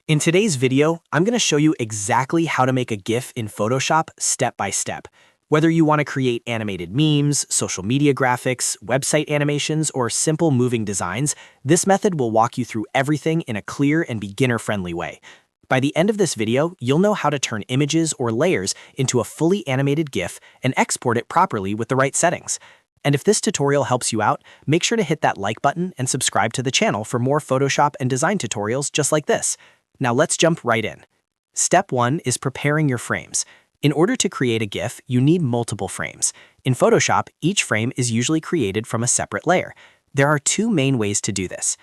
In today's video, I'm going to show you exactly how to make a GIF in Photoshop step by step. Whether you want to create animated memes, social media graphics, website animations, or simple moving designs, this method will walk you through everything in a clear and beginner-friendly way. By the end of this video, you'll know how to turn images or layers into a fully animated GIF and export it properly with the right settings. And if this tutorial helps you out, make sure to hit that like button and subscribe to the channel for more Photoshop and design tutorials just like this. Now let's jump right in. Step 1 is preparing your frames. In order to create a GIF, you need multiple frames. In Photoshop, each frame is usually created from a separate layer. There are two main ways to do this.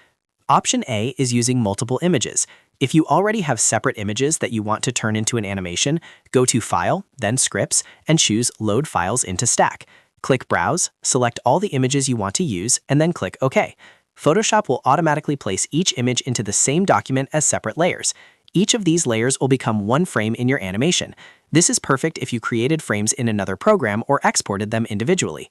Option A is using multiple images. If you already have separate images that you want to turn into an animation, go to File, then Scripts, and choose Load Files into Stack. Click Browse, select all the images you want to use, and then click OK. Photoshop will automatically place each image into the same document as separate layers. Each of these layers will become one frame in your animation. This is perfect if you created frames in another program or exported them individually.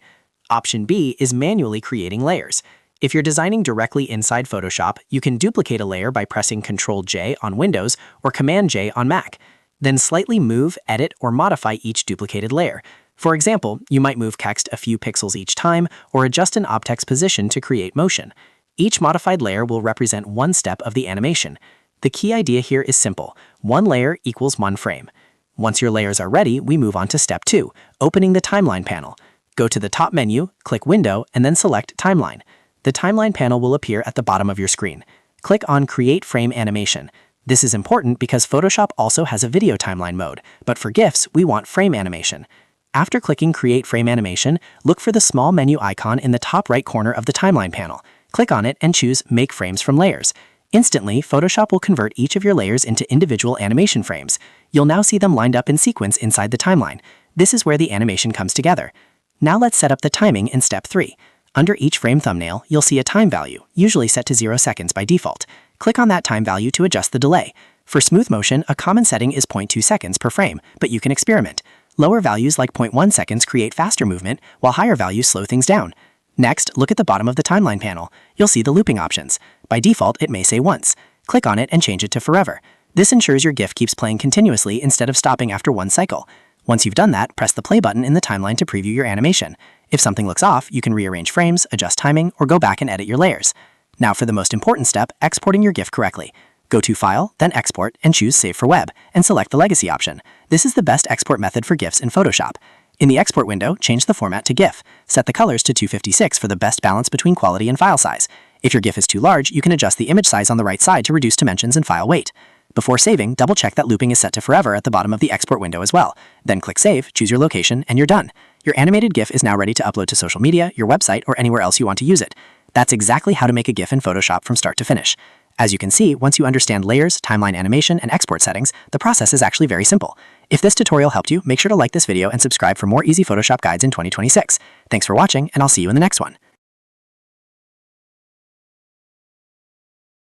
Option B is manually creating layers. If you're designing directly inside Photoshop, you can duplicate a layer by pressing Ctrl-J on Windows or Command-J on Mac. Then slightly move, edit, or modify each duplicated layer. For example, you might move text a few pixels each time or adjust an object's position to create motion. Each modified layer will represent one step of the animation. The key idea here is simple. One layer equals one frame. Once your layers are ready, we move on to step 2, opening the timeline panel. Go to the top menu, click Window, and then select Timeline. The timeline panel will appear at the bottom of your screen. Click on Create Frame Animation. This is important because Photoshop also has a video timeline mode, but for GIFs, we want frame animation. After clicking Create Frame Animation, look for the small menu icon in the top right corner of the timeline panel. Click on it and choose Make Frames from Layers. Instantly, Photoshop will convert each of your layers into individual animation frames. You'll now see them lined up in sequence inside the timeline. This is where the animation comes together. Now let's set up the timing in step 3. Under each frame thumbnail, you'll see a time value, usually set to 0 seconds by default. Click on that time value to adjust the delay. For smooth motion, a common setting is 0.2 seconds per frame, but you can experiment. Lower values like 0.1 seconds create faster movement, while higher values slow things down. Next, look at the bottom of the timeline panel. You'll see the looping options. By default, it may say once. Click on it and change it to forever. This ensures your GIF keeps playing continuously instead of stopping after one cycle. Once you've done that, press the play button in the timeline to preview your animation. If something looks off, you can rearrange frames, adjust timing, or go back and edit your layers. Now for the most important step, exporting your GIF correctly. Go to File, then Export, and choose Save for Web, and select the Legacy option. This is the best export method for GIFs in Photoshop. In the Export window, change the format to GIF. Set the colors to 256 for the best balance between quality and file size. If your GIF is too large, you can adjust the image size on the right side to reduce dimensions and file weight. Before saving, double-check that looping is set to forever at the bottom of the Export window as well. Then click Save, choose your location, and you're done. Your animated GIF is now ready to upload to social media, your website, or anywhere else you want to use it. That's exactly how to make a GIF in Photoshop from start to finish. As you can see, once you understand layers, timeline animation, and export settings, the process is actually very simple. If this tutorial helped you, make sure to like this video and subscribe for more easy Photoshop guides in 2026. Thanks for watching, and I'll see you in the next one.